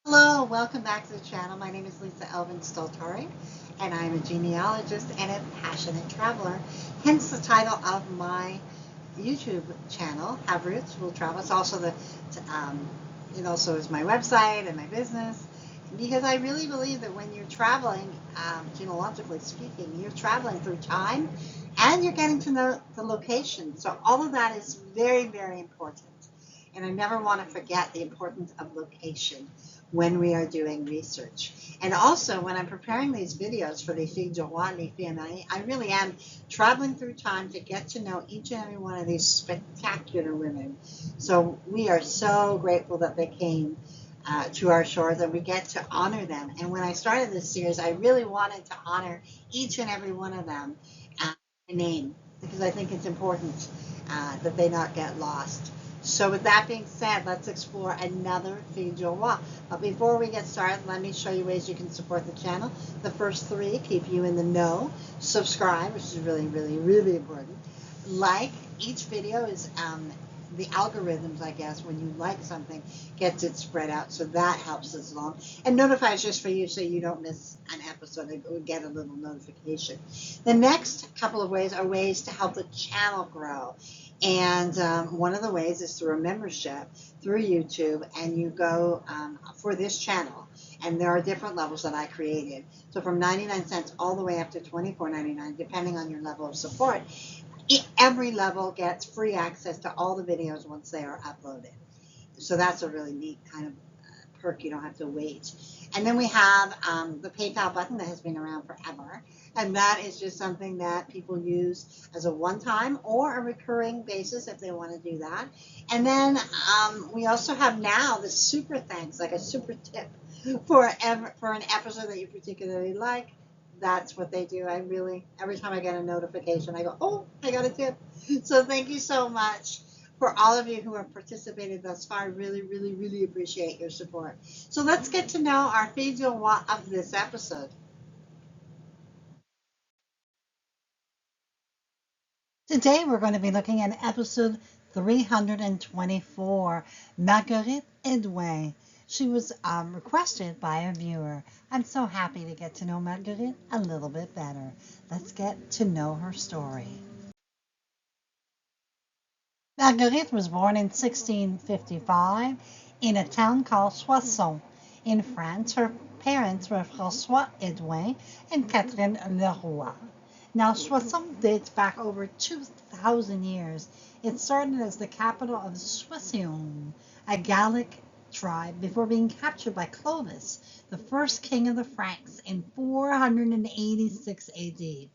Hello, welcome back to the channel. My name is Lisa Elvin Stoltari, and I'm a genealogist and a passionate traveler. Hence the title of my YouTube channel, Have Roots, Will Travel. It's also it also is my website and my business, because I really believe that when you're traveling, genealogically speaking, you're traveling through time, and you're getting to know the location. So all of that is very, very important. And I never want to forget the importance of location when we are doing research. And also, when I'm preparing these videos for Les Filles du Roi, Les Filles Amériques, I really am traveling through time to get to know each and every one of these spectacular women. So we are so grateful that they came to our shores, and we get to honor them. And when I started this series, I really wanted to honor each and every one of them by name, because I think it's important that they not get lost. So with that being said, let's explore another Fille du Roi. But before we get started, let me show you ways you can support the channel. The first three keep you in the know. Subscribe, which is really, really, really important. Like, each video is the algorithms, I guess, when you like something, gets it spread out, so that helps us along. And notifies just for you so you don't miss an episode and get a little notification. The next couple of ways are ways to help the channel grow. And one of the ways is through a membership through YouTube, and you go for this channel. And there are different levels that I created. So from 99 cents all the way up to $24.99, depending on your level of support. Every level gets free access to all the videos once they are uploaded. So that's a really neat kind of perk. You don't have to wait. And then we have the PayPal button that has been around forever. And that is just something that people use as a one-time or a recurring basis if they want to do that. And then we also have now the super thanks, like a super tip for an episode that you particularly like. That's what they do. I really, every time I get a notification, I go, oh, I got a tip. So thank you so much for all of you who have participated thus far. I really, really, really appreciate your support. So let's get to know our Fille du Roi of this episode. Today we're going to be looking at episode 324, Marguerite Hedouin. She was requested by a viewer. I'm so happy to get to know Marguerite a little bit better. Let's get to know her story. Marguerite was born in 1655 in a town called Soissons in France. Her parents were François Hedouin and Catherine Leroy. Now, Soissons dates back over 2,000 years. It started as the capital of Soissons, a Gallic tribe, before being captured by Clovis, the first king of the Franks, in 486 AD.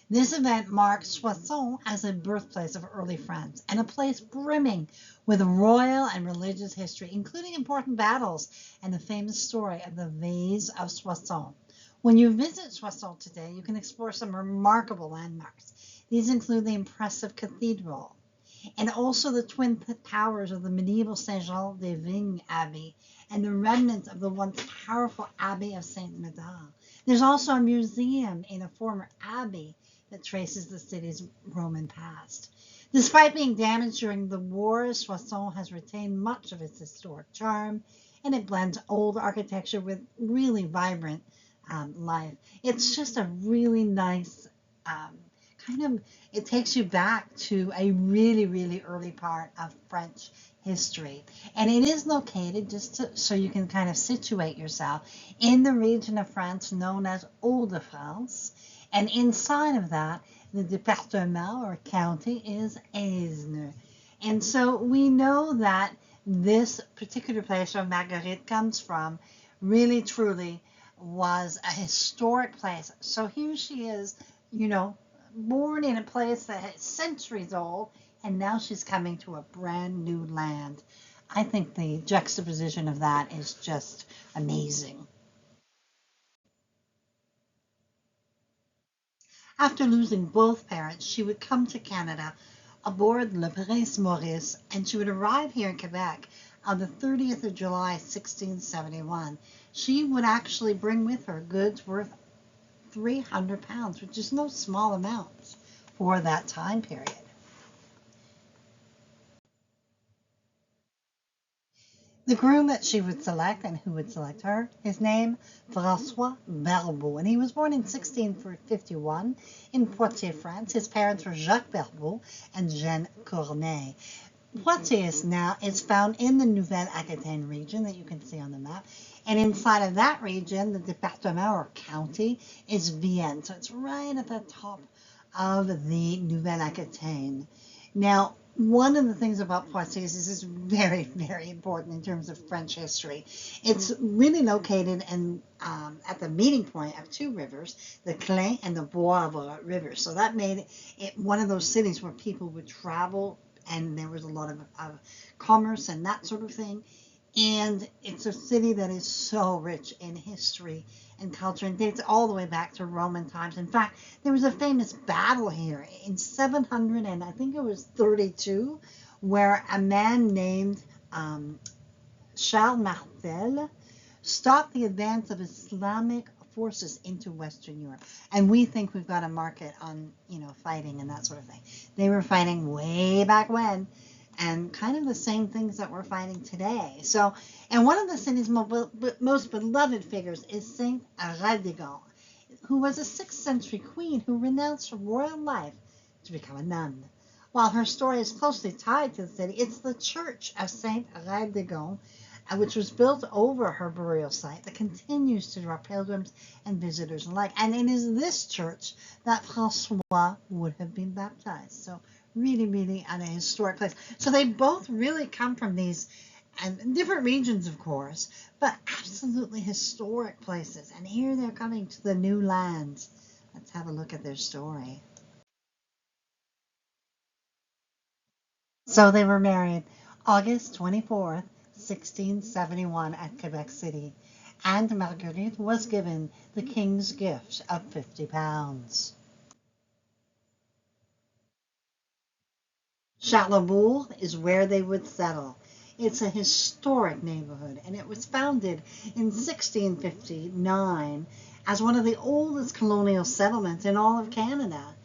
This event marks Soissons as a birthplace of early France and a place brimming with royal and religious history, including important battles and the famous story of the Vase of Soissons. When you visit Soissons today, you can explore some remarkable landmarks. These include the impressive cathedral and also the twin towers of the medieval Saint-Jean-des-Vignes Abbey and the remnants of the once powerful Abbey of Saint-Médard. There's also a museum in a former abbey that traces the city's Roman past. Despite being damaged during the war, Soissons has retained much of its historic charm, and it blends old architecture with really vibrant life. It's just a really nice it takes you back to a really, really early part of French history. And it is located so you can kind of situate yourself in the region of France known as Hauts-de-France. And inside of that, the département or county is Aisne. And so we know that this particular place where Marguerite comes from really, truly was a historic place. So here she is, born in a place that is centuries old, and now she's coming to a brand new land. I think the juxtaposition of that is just amazing. After losing both parents, she would come to Canada aboard Le Prince Maurice, and she would arrive here in Quebec on the 30th of July, 1671. She would actually bring with her goods worth 300 pounds, which is no small amount for that time period. The groom that she would select and who would select her, his name, Francois Barbeau. And he was born in 1651 in Poitiers, France. His parents were Jacques Barbeau and Jeanne Corneille. Poitiers now is found in the Nouvelle-Aquitaine region that you can see on the map. And inside of that region, the département or county is Vienne. So it's right at the top of the Nouvelle-Aquitaine. Now, one of the things about Poitiers is it's very, very important in terms of French history. It's really located at the meeting point of two rivers, the Clain and the Boivre rivers. So that made it one of those cities where people would travel, and there was a lot of commerce and that sort of thing. And it's a city that is so rich in history and culture and dates all the way back to Roman times. In fact, there was a famous battle here in 700 and I think it was 32, where a man named Charles Martel stopped the advance of Islamic forces into Western Europe. And we think we've got a market on, fighting and that sort of thing. They were fighting way back when, and kind of the same things that we're fighting today. So, and one of the city's most beloved figures is Saint Radegonde, who was a 6th century queen who renounced royal life to become a nun. While her story is closely tied to the city, it's the church of Saint Radegonde, which was built over her burial site, that continues to draw pilgrims and visitors alike. And it is this church that Francois would have been baptized. So really, really at a historic place. So they both really come from these and different regions, of course, but absolutely historic places. And here they're coming to the new lands. Let's have a look at their story. So they were married August 24th, 1671 at Quebec City, and Marguerite was given the king's gift of £50. Charlesbourg is where they would settle. It's a historic neighborhood, and it was founded in 1659 as one of the oldest colonial settlements in all of Canada.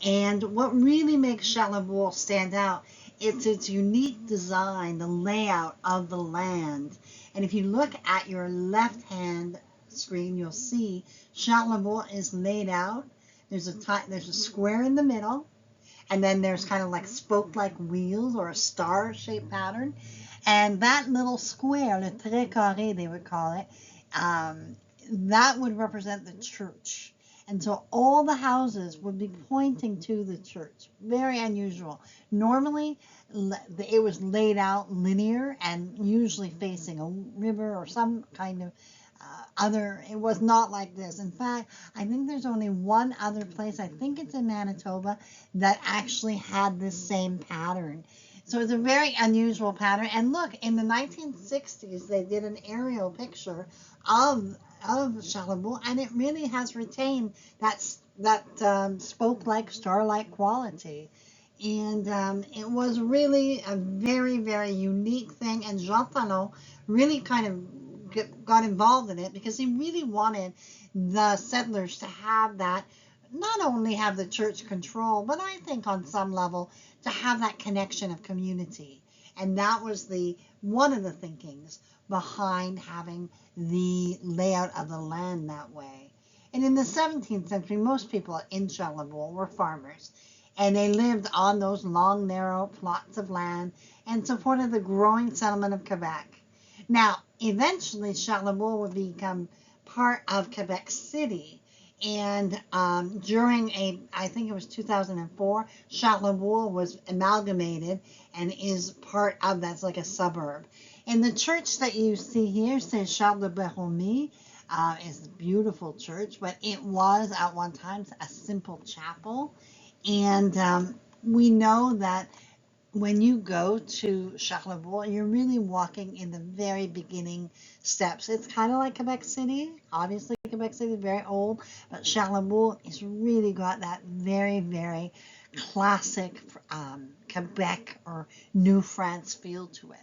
And what really makes Charlesbourg stand out is its unique design, the layout of the land. And if you look at your left-hand screen, you'll see Charlesbourg is laid out. There's a square in the middle, and then there's kind of like spoke-like wheels or a star-shaped pattern. And that little square, le trait carré they would call it, that would represent the church. And so all the houses would be pointing to the church. Very unusual. Normally, it was laid out linear and usually facing a river or some kind of it was not like this. In fact, I think there's only one other place, I think it's in Manitoba, that actually had this same pattern. So it's a very unusual pattern. And look, in the 1960s, they did an aerial picture of Charlesbourg, and it really has retained that spoke-like, star-like quality. And it was really a very, very unique thing. And Jean Talon really kind of got involved in it because he really wanted the settlers to have that, not only have the church control, but I think on some level to have that connection of community. And that was one of the thinkings behind having the layout of the land that way. And in the 17th century, most people in Charlesbourg were farmers, and they lived on those long, narrow plots of land and supported the growing settlement of Quebec. Now, eventually, Charlesbourg would become part of Quebec City. And during I think it was 2004, Charlesbourg was amalgamated and is part of that's like a suburb. And the church that you see here, Saint Charles de Borromée, is a beautiful church, but it was at one time a simple chapel. And we know that when you go to Charlesbourg, you're really walking in the very beginning steps. It's kind of like Quebec City. Obviously, Quebec City is very old, but Charlesbourg has really got that very, very classic Quebec or New France feel to it.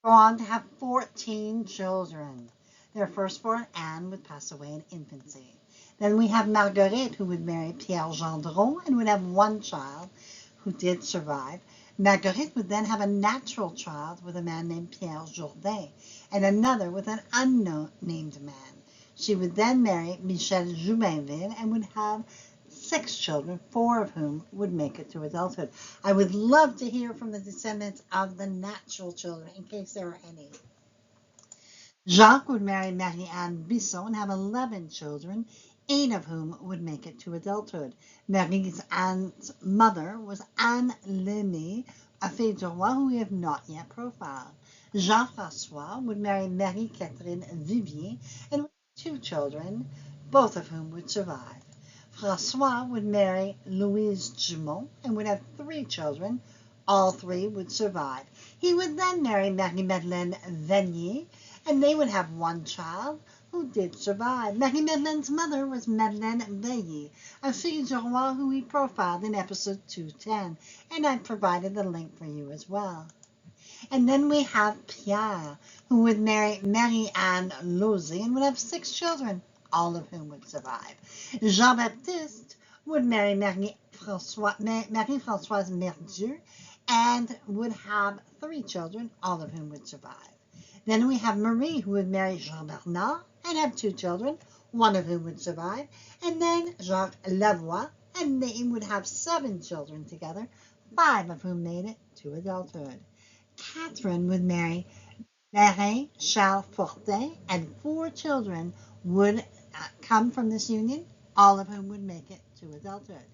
Go on to have 14 children. Their firstborn, Anne, would pass away in infancy. Then we have Marguerite, who would marry Pierre Gendron and would have one child who did survive. Marguerite would then have a natural child with a man named Pierre Jourdain and another with an unknown named man. She would then marry Michel Joubinville and would have 6 children, 4 of whom would make it to adulthood. I would love to hear from the descendants of the natural children, in case there are any. Jacques would marry Marie-Anne Bisson and have 11 children, 8 of whom would make it to adulthood. Marie-Anne's mother was Anne Lemay, a fille du roi who we have not yet profiled. Jean-François would marry Marie-Catherine Vivier and would have 2 children, both of whom would survive. François would marry Louise Dumont and would have 3 children. All 3 would survive. He would then marry Marie-Madeleine Vanier, and they would have 1 child who did survive. Marie-Madeleine's mother was Madeleine Veilly, a fille du roi who we profiled in episode 210, and I provided the link for you as well. And then we have Pierre, who would marry Marie-Anne Lozé and would have 6 children, all of whom would survive. Jean-Baptiste would marry Marie-Françoise Merdieu and would have 3 children, all of whom would survive. Then we have Marie, who would marry Jean Bernard and have 2 children, one of whom would survive. And then Jacques Lavoie, and they would have 7 children together, 5 of whom made it to adulthood. Catherine would marry Marin Charles Fortin, and 4 children would come from this union, all of whom would make it to adulthood.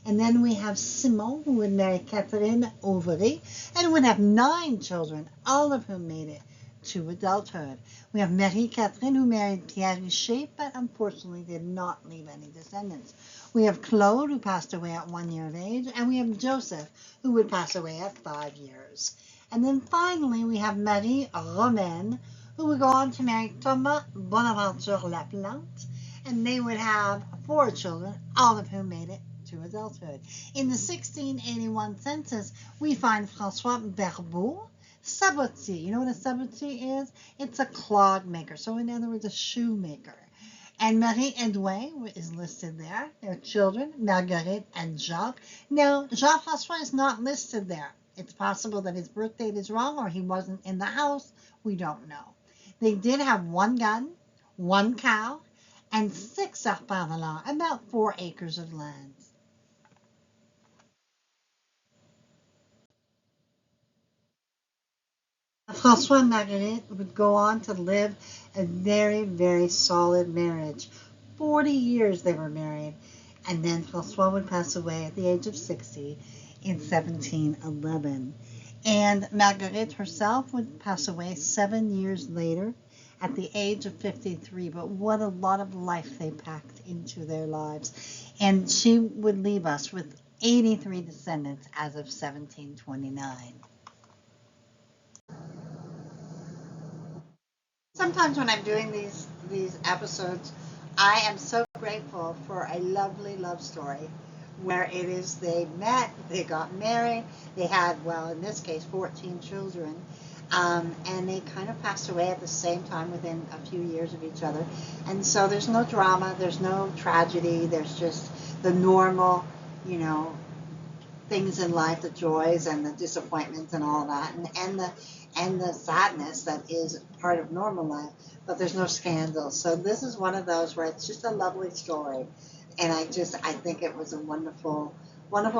And then we have Simon, who would marry Catherine Auvry and would have 9 children, all of whom made it to adulthood. We have Marie-Catherine, who married Pierre Richer, but unfortunately did not leave any descendants. We have Claude, who passed away at 1 year of age, and we have Joseph, who would pass away at 5 years. And then finally, we have Marie Romaine, who would go on to marry Thomas Bonaventure Laplante, and they would have 4 children, all of whom made it to adulthood. In the 1681 census, we find François Barbeau, sabotier. You know what a sabotier is? It's a clog maker. So in other words, a shoemaker. And Marguerite Hedouin is listed there. Their children, Marguerite and Jacques. Now, Jean-François is not listed there. It's possible that his birth date is wrong or he wasn't in the house. We don't know. They did have 1 gun, 1 cow, and 6 arpents volants, about 4 acres of land. François and Marguerite would go on to live a very, very solid marriage. 40 years they were married, and then François would pass away at the age of 60 in 1711. And Marguerite herself would pass away 7 years later at the age of 53. But what a lot of life they packed into their lives. And she would leave us with 83 descendants as of 1729. Sometimes when I'm doing these episodes, I am so grateful for a lovely love story where it is they met, they got married, they had, well, in this case, 14 children, and they kind of passed away at the same time within a few years of each other. And so there's no drama, there's no tragedy, there's just the normal, things in life, the joys and the disappointments and all that, and the sadness that is part of normal life, but there's no scandal. So this is one of those where it's just a lovely story, and I think it was a wonderful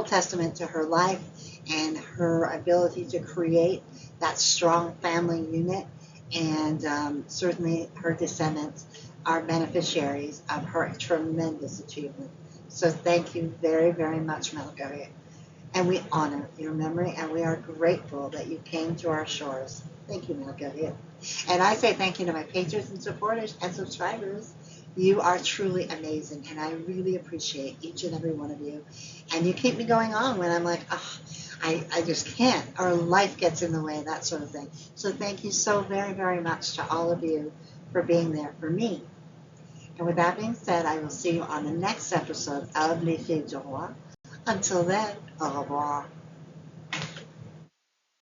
testament to her life and her ability to create that strong family unit, and certainly her descendants are beneficiaries of her tremendous achievement. So thank you very, very much, Marguerite. And we honor your memory, and we are grateful that you came to our shores. Thank you, Marguerite. And I say thank you to my patrons and supporters and subscribers. You are truly amazing, and I really appreciate each and every one of you. And you keep me going on when I'm like, oh, I just can't, or life gets in the way, that sort of thing. So thank you so very, very much to all of you for being there for me. And with that being said, I will see you on the next episode of Les Filles du Roi. Until then, au revoir.